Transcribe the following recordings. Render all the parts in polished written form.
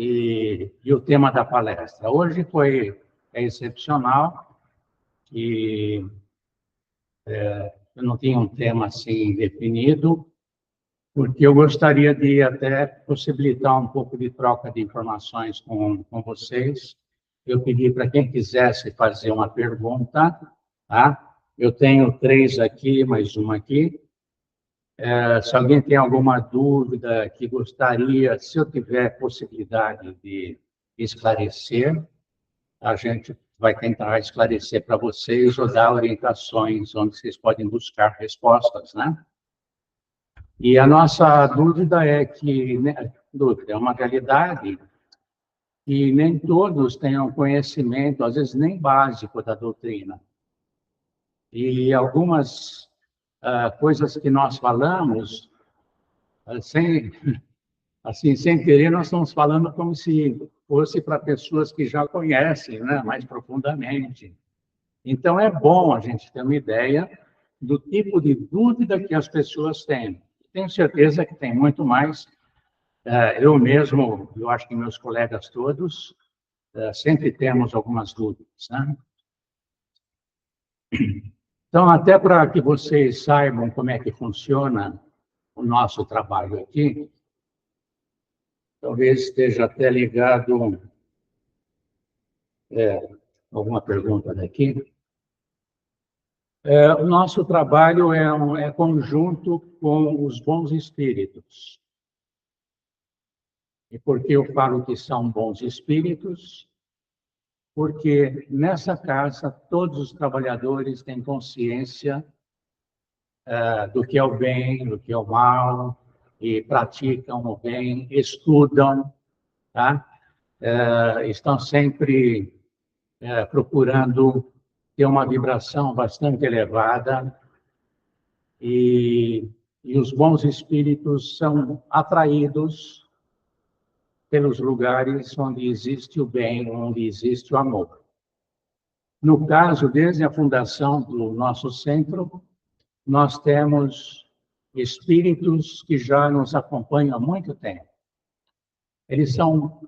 e o tema da palestra. Hoje é excepcional e eu não tinha um tema assim definido, porque eu gostaria de até possibilitar um pouco de troca de informações com vocês. Eu pedi para quem quisesse fazer uma pergunta, tá? Eu tenho 3 aqui, mais uma aqui. Se alguém tem alguma dúvida que gostaria, se eu tiver possibilidade de esclarecer, a gente vai tentar esclarecer para vocês ou dar orientações onde vocês podem buscar respostas, né? E a nossa dúvida é que, né, dúvida, é uma realidade e nem todos tenham conhecimento, às vezes nem básico da doutrina. E algumas coisas que nós falamos, sem querer, nós estamos falando como se fosse para pessoas que já conhecem, né, mais profundamente. Então, é bom a gente ter uma ideia do tipo de dúvida que as pessoas têm. Tenho certeza que tem muito mais. Eu mesmo, eu acho que meus colegas todos, sempre temos algumas dúvidas, né? Então, até para que vocês saibam como é que funciona o nosso trabalho aqui, talvez esteja até ligado alguma pergunta daqui. O nosso trabalho é conjunto com os bons espíritos. E por que eu falo que são bons espíritos? Porque nessa casa todos os trabalhadores têm consciência do que é o bem, do que é o mal, e praticam o bem, estudam, tá? Estão sempre procurando ter uma vibração bastante elevada, e os bons espíritos são atraídos pelos lugares onde existe o bem, onde existe o amor. No caso, desde a fundação do nosso centro, nós temos espíritos que já nos acompanham há muito tempo. Eles são,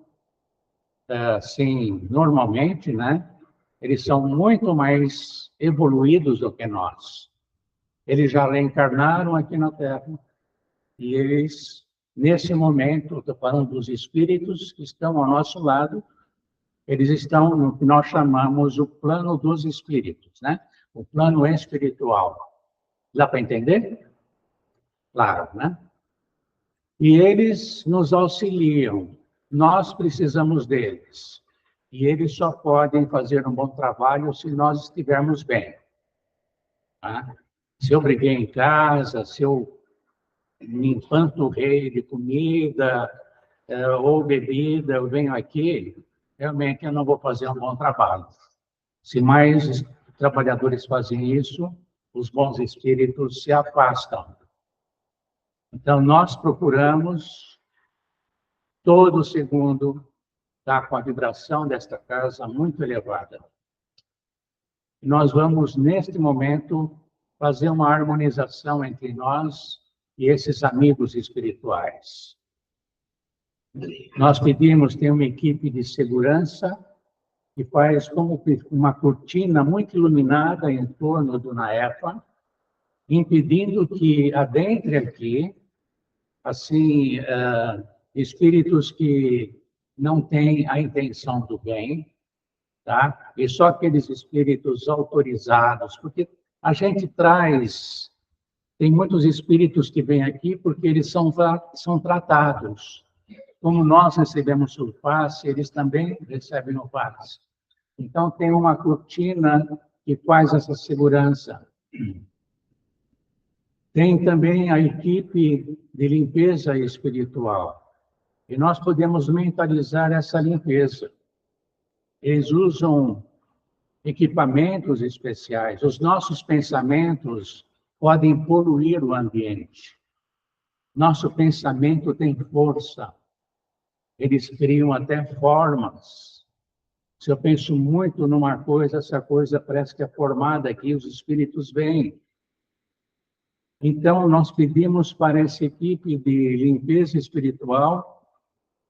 assim, normalmente, né? Eles são muito mais evoluídos do que nós. Eles já reencarnaram aqui na Terra e eles, nesse momento, estou falando dos espíritos que estão ao nosso lado, eles estão no que nós chamamos o plano dos espíritos, né? O plano espiritual. Dá para entender? Claro, né? E eles nos auxiliam. Nós precisamos deles. E eles só podem fazer um bom trabalho se nós estivermos bem. Tá? Se eu briguei em casa, se eu me empanturrei de comida ou bebida, eu venho aqui, realmente eu não vou fazer um bom trabalho. Se mais trabalhadores fazem isso, os bons espíritos se afastam. Então, nós procuramos, todo segundo, estar com a vibração desta casa muito elevada. Nós vamos, neste momento, fazer uma harmonização entre nós e esses amigos espirituais. Nós pedimos, tem uma equipe de segurança que faz como uma cortina muito iluminada em torno do Naefa, impedindo que adentre aqui, assim, espíritos que não têm a intenção do bem, tá? E só aqueles espíritos autorizados, porque a gente traz, tem muitos espíritos que vêm aqui porque eles são tratados. Como nós recebemos o passe, eles também recebem o passe. Então, tem uma cortina que faz essa segurança. Tem também a equipe de limpeza espiritual. E nós podemos mentalizar essa limpeza. Eles usam equipamentos especiais. Os nossos pensamentos podem poluir o ambiente. Nosso pensamento tem força. Eles criam até formas. Se eu penso muito numa coisa, essa coisa parece que é formada aqui, os espíritos vêm. Então, nós pedimos para essa equipe de limpeza espiritual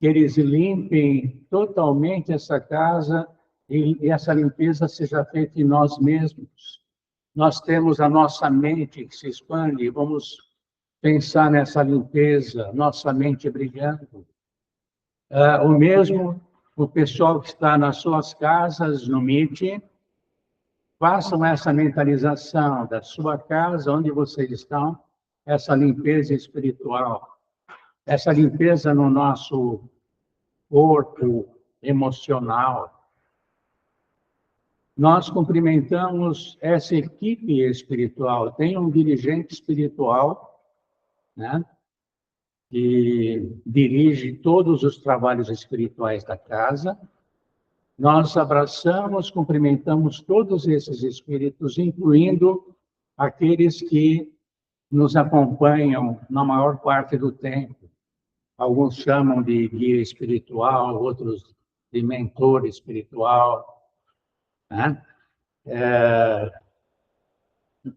que eles limpem totalmente essa casa e essa limpeza seja feita em nós mesmos. Nós temos a nossa mente que se expande, vamos pensar nessa limpeza, nossa mente brilhando. O mesmo, o pessoal que está nas suas casas, no Meet, façam essa mentalização da sua casa, onde vocês estão, essa limpeza espiritual, essa limpeza no nosso corpo emocional. Nós cumprimentamos essa equipe espiritual. Tem um dirigente espiritual, né, que dirige todos os trabalhos espirituais da casa. Nós abraçamos, cumprimentamos todos esses espíritos, incluindo aqueles que nos acompanham na maior parte do tempo. Alguns chamam de guia espiritual, outros de mentor espiritual, né?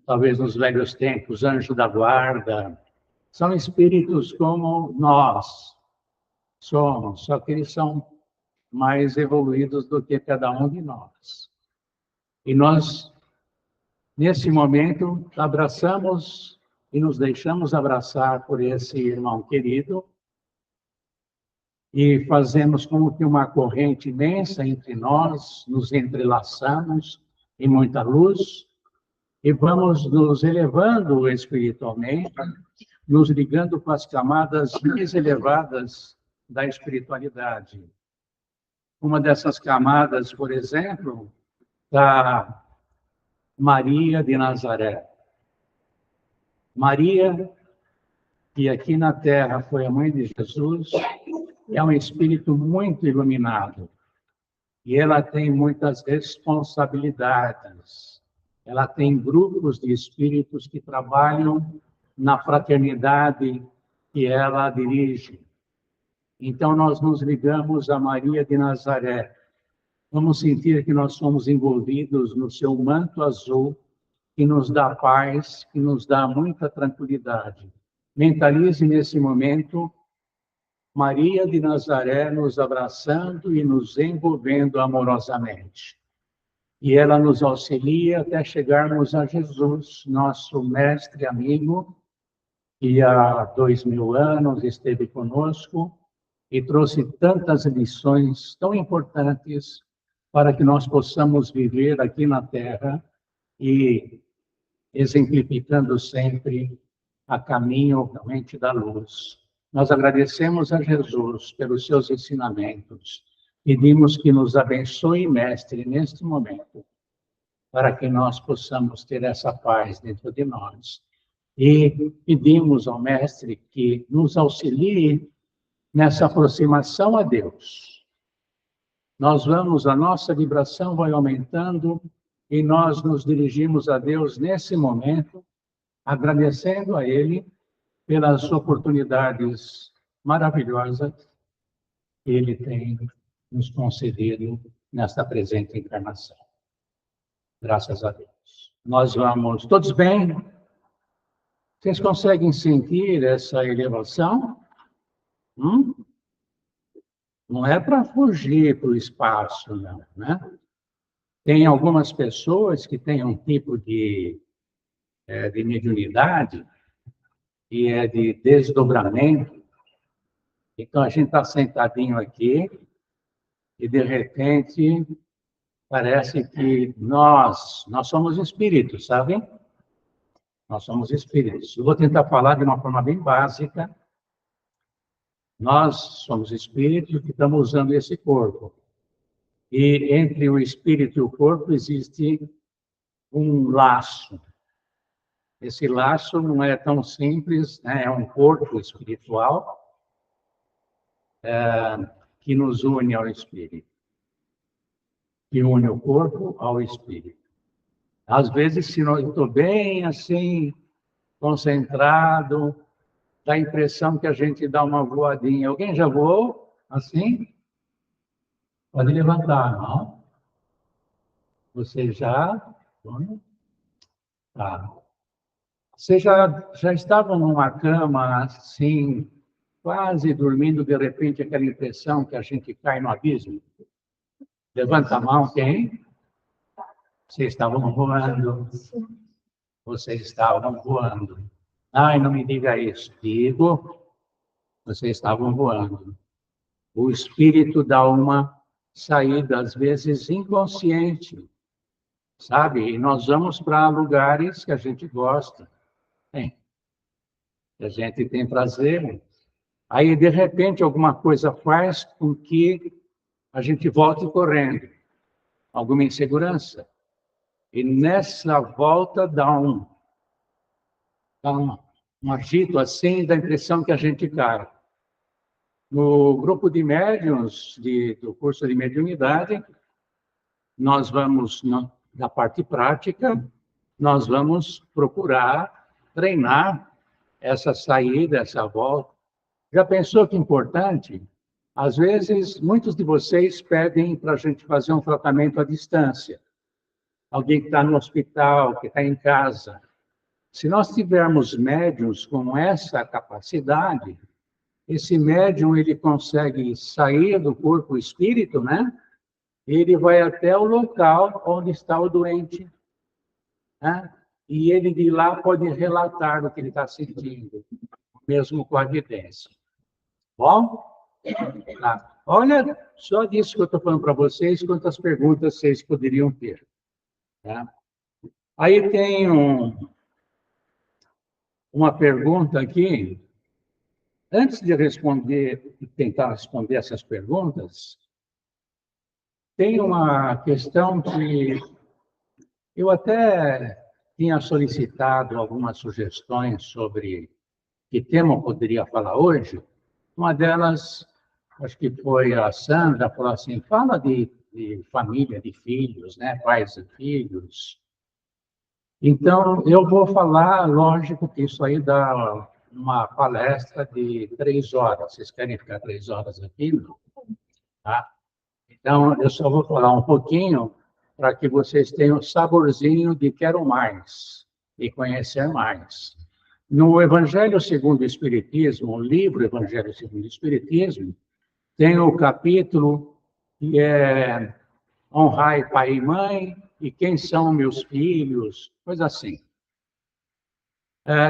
Talvez nos velhos tempos, anjo da guarda. São espíritos como nós somos, só que eles são mais evoluídos do que cada um de nós. E nós, nesse momento, abraçamos e nos deixamos abraçar por esse irmão querido e fazemos como que uma corrente imensa entre nós, nos entrelaçamos em muita luz e vamos nos elevando espiritualmente, nos ligando com as camadas mais elevadas da espiritualidade. Uma dessas camadas, por exemplo, da Maria de Nazaré. Maria, que aqui na Terra foi a mãe de Jesus, é um espírito muito iluminado. E ela tem muitas responsabilidades. Ela tem grupos de espíritos que trabalham na fraternidade que ela dirige. Então, nós nos ligamos a Maria de Nazaré. Vamos sentir que nós somos envolvidos no seu manto azul, que nos dá paz, que nos dá muita tranquilidade. Mentalize nesse momento Maria de Nazaré nos abraçando e nos envolvendo amorosamente. E ela nos auxilia até chegarmos a Jesus, nosso mestre amigo, que há 2000 anos esteve conosco e trouxe tantas lições tão importantes para que nós possamos viver aqui na Terra e exemplificando sempre a caminho realmente da luz. Nós agradecemos a Jesus pelos seus ensinamentos. Pedimos que nos abençoe, Mestre, neste momento, para que nós possamos ter essa paz dentro de nós. E pedimos ao Mestre que nos auxilie nessa aproximação a Deus. A nossa vibração vai aumentando e nós nos dirigimos a Deus nesse momento, agradecendo a Ele pelas oportunidades maravilhosas que Ele tem nos concedido nesta presente encarnação. Graças a Deus. Nós vamos... Todos bem? Vocês conseguem sentir essa elevação? Não é para fugir para o espaço, não, né? Tem algumas pessoas que têm um tipo de mediunidade, que é de desdobramento. Então, a gente está sentadinho aqui e, de repente, parece que nós somos espíritos, sabem? Nós somos espíritos. Eu vou tentar falar de uma forma bem básica. Nós somos espíritos que estamos usando esse corpo. E entre o espírito e o corpo existe um laço. Esse laço não é tão simples, né? É um corpo espiritual que nos une ao espírito. Que une o corpo ao espírito. Às vezes, se eu estou bem assim, concentrado, dá a impressão que a gente dá uma voadinha. Alguém já voou assim? Pode levantar, não? Você já? Tá. Você já estava numa cama assim, quase dormindo, de repente, aquela impressão que a gente cai no abismo? Levanta a mão, quem? Vocês estavam voando. Vocês estavam voando. Ai, não me diga isso. Digo, vocês estavam voando. O espírito dá uma saída, às vezes inconsciente, sabe? E nós vamos para lugares que a gente gosta, que a gente tem prazer. Aí, de repente, alguma coisa faz com que a gente volte correndo, alguma insegurança. E nessa volta dá um agito assim, dá a impressão que a gente cai. No grupo de médiuns do curso de mediunidade, nós vamos, na parte prática, nós vamos procurar treinar essa saída, essa volta. Já pensou que importante? Às vezes, muitos de vocês pedem para a gente fazer um tratamento à distância. Alguém que está no hospital, que está em casa. Se nós tivermos médiuns com essa capacidade, esse médium ele consegue sair do corpo espírito, né? Ele vai até o local onde está o doente, né? E ele de lá pode relatar o que ele está sentindo, mesmo com a evidência. Bom? Tá. Olha, só disso que eu estou falando para vocês, quantas perguntas vocês poderiam ter. Tá? Aí tem uma pergunta aqui. Antes de responder e tentar responder essas perguntas, tem uma questão que eu até tinha solicitado algumas sugestões sobre que tema eu poderia falar hoje. Uma delas, acho que foi a Sandra, falou assim, fala de família, de filhos, né? Pais e filhos. Então, eu vou falar, lógico que isso aí dá uma palestra de 3 horas. Vocês querem ficar 3 horas aqui? Não? Tá? Então, eu só vou falar um pouquinho para que vocês tenham saborzinho de quero mais e conhecer mais. No Evangelho segundo o Espiritismo, o livro Evangelho segundo o Espiritismo, tem o capítulo que é honrai pai e mãe, e quem são meus filhos, coisa assim.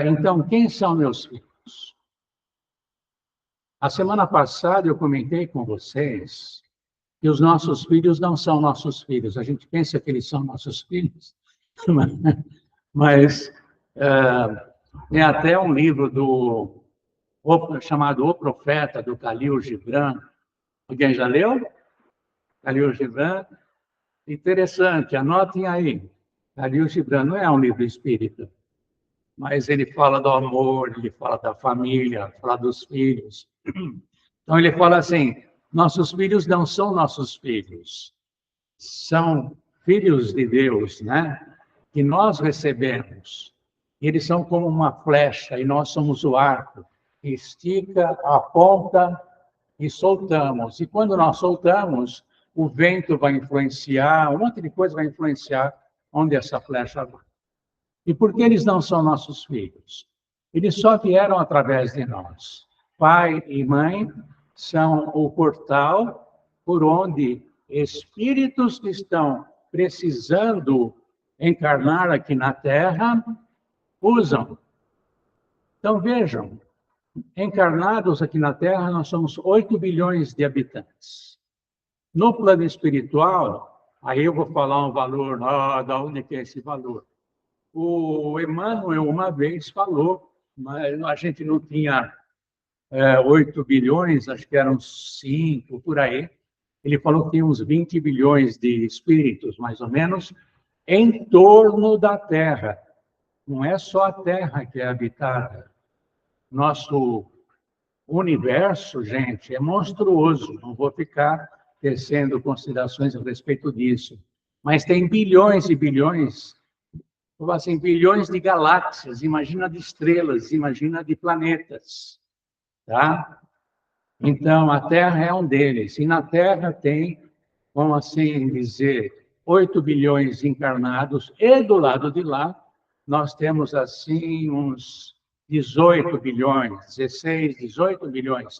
Então, quem são meus filhos? A semana passada eu comentei com vocês que os nossos filhos não são nossos filhos. A gente pensa que eles são nossos filhos, mas tem até um livro chamado O Profeta, do Khalil Gibran. Alguém já leu? Khalil Gibran. Interessante, anotem aí. Khalil Gibran não é um livro espírita, mas ele fala do amor, ele fala da família, fala dos filhos. Então ele fala assim, nossos filhos não são nossos filhos, são filhos de Deus, né? Que nós recebemos. Eles são como uma flecha e nós somos o arco. Estica, aponta e soltamos. E quando nós soltamos, o vento vai influenciar, um monte de coisa vai influenciar onde essa flecha vai. E por que eles não são nossos filhos? Eles só vieram através de nós. Pai e mãe são o portal por onde espíritos que estão precisando encarnar aqui na Terra usam. Então, vejam, encarnados aqui na Terra, nós somos 8 bilhões de habitantes. No plano espiritual, aí eu vou falar um valor, da onde que é esse valor? O Emmanuel uma vez falou, mas a gente não tinha 8 bilhões, acho que eram 5, por aí. Ele falou que tem uns 20 bilhões de espíritos, mais ou menos, em torno da Terra. Não é só a Terra que é habitada. Nosso universo, gente, é monstruoso. Não vou ficar tecendo considerações a respeito disso. Mas tem bilhões e bilhões, assim, bilhões de galáxias, imagina de estrelas, imagina de planetas, tá? Então, a Terra é um deles. E na Terra tem, vamos assim dizer, 8 bilhões encarnados, e do lado de lá, nós temos, assim, uns 18 bilhões, 16, 18 bilhões.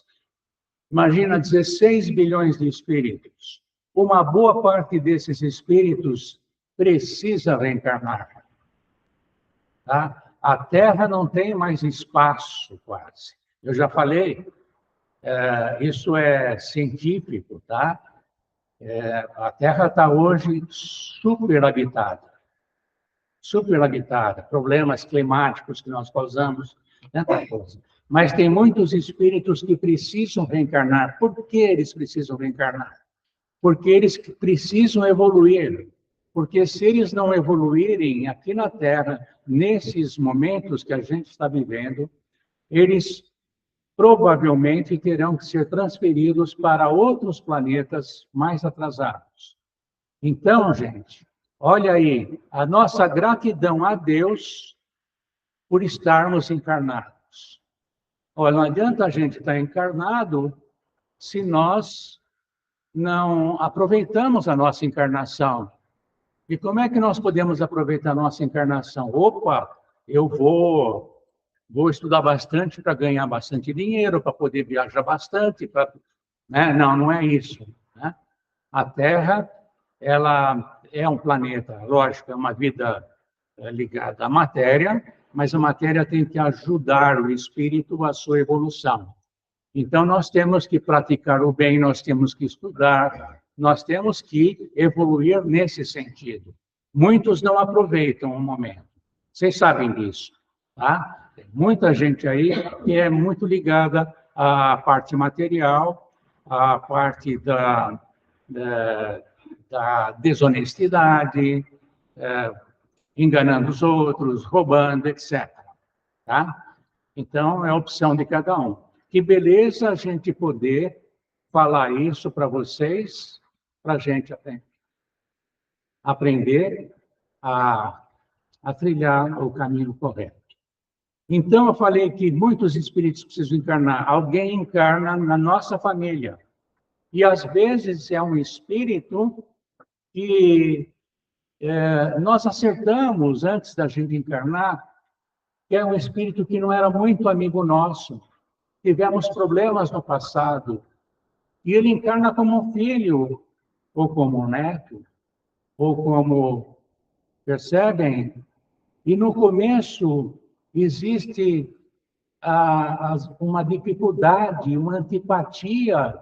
Imagina 16 bilhões de espíritos. Uma boa parte desses espíritos precisa reencarnar. Tá? A Terra não tem mais espaço, quase. Eu já falei, isso é científico, tá? A Terra está hoje superabitada. Superabitada. Problemas climáticos que nós causamos, tanta coisa. Mas tem muitos espíritos que precisam reencarnar. Por que eles precisam reencarnar? Porque eles precisam evoluir. Porque se eles não evoluírem aqui na Terra, nesses momentos que a gente está vivendo, eles provavelmente terão que ser transferidos para outros planetas mais atrasados. Então, gente, olha aí, a nossa gratidão a Deus por estarmos encarnados. Olha, não adianta a gente estar encarnado se nós não aproveitamos a nossa encarnação. E como é que nós podemos aproveitar a nossa encarnação? Opa, eu vou estudar bastante para ganhar bastante dinheiro, para poder viajar bastante, né? Não, não é isso. Né? A Terra, ela é um planeta, lógico, é uma vida ligada à matéria, mas a matéria tem que ajudar o espírito à sua evolução. Então, nós temos que praticar o bem, nós temos que estudar, nós temos que evoluir nesse sentido. Muitos não aproveitam o momento. Vocês sabem disso, tá? Tem muita gente aí que é muito ligada à parte material, à parte da desonestidade, enganando os outros, roubando, etc. Tá? Então, é a opção de cada um. Que beleza a gente poder falar isso para vocês, para a gente aprender a trilhar o caminho correto. Então, eu falei que muitos espíritos precisam encarnar. Alguém encarna na nossa família. E, às vezes, é um espírito que nós acertamos antes da gente encarnar, que é um espírito que não era muito amigo nosso. Tivemos problemas no passado. E ele encarna como um filho, ou como um neto, ou como... Percebem? E no começo existe uma dificuldade, uma antipatia,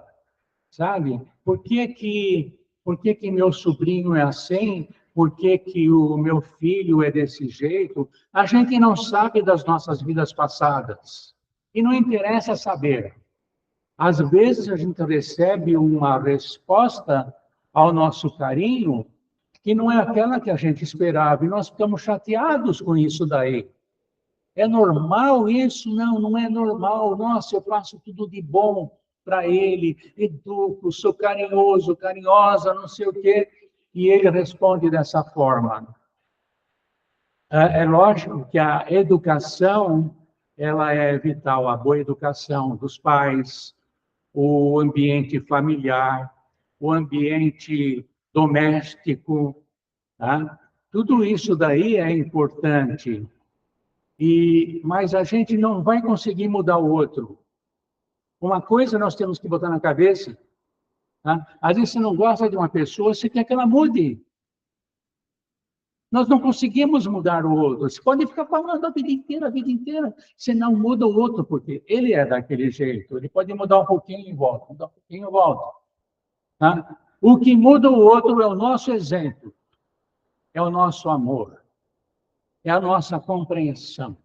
sabe? Por que que meu sobrinho é assim? Por que que o meu filho é desse jeito? A gente não sabe das nossas vidas passadas. E não interessa saber. Às vezes a gente recebe uma resposta ao nosso carinho que não é aquela que a gente esperava, e nós ficamos chateados com isso daí. É normal isso? Não, não é normal. Nossa, eu faço tudo de bom para ele, educo, sou carinhoso, carinhosa, não sei o quê, e ele responde dessa forma. É lógico que a educação, ela é vital, a boa educação dos pais, o ambiente familiar, o ambiente doméstico, tá? Tudo isso daí é importante. Mas a gente não vai conseguir mudar o outro. Uma coisa nós temos que botar na cabeça, tá? Às vezes você não gosta de uma pessoa, você quer que ela mude. Nós não conseguimos mudar o outro. Você pode ficar falando a vida inteira, você não muda o outro, porque ele é daquele jeito. Ele pode mudar um pouquinho e volta, mudar um pouquinho e volta. Tá? O que muda o outro é o nosso exemplo, é o nosso amor, é a nossa compreensão,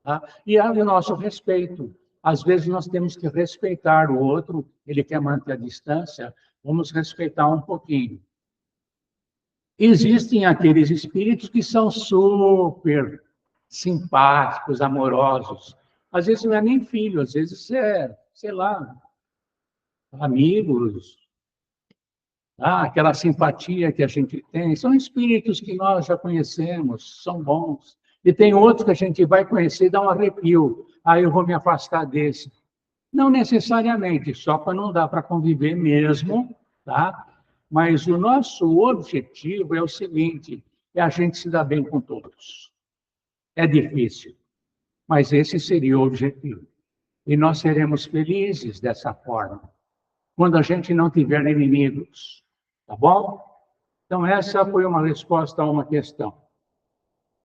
tá? E é o nosso respeito. Às vezes nós temos que respeitar o outro, ele quer manter a distância, vamos respeitar um pouquinho. Existem aqueles espíritos que são super simpáticos, amorosos. Às vezes não é nem filho, às vezes é, sei lá, amigos, aquela simpatia que a gente tem. São espíritos que nós já conhecemos, são bons. E tem outros que a gente vai conhecer e dá um arrepio. Aí eu vou me afastar desse. Não necessariamente, só para não dar para conviver mesmo, tá? Mas o nosso objetivo é o seguinte, é a gente se dar bem com todos. É difícil. Mas esse seria o objetivo. E nós seremos felizes dessa forma, quando a gente não tiver inimigos. Tá bom? Então, essa foi uma resposta a uma questão.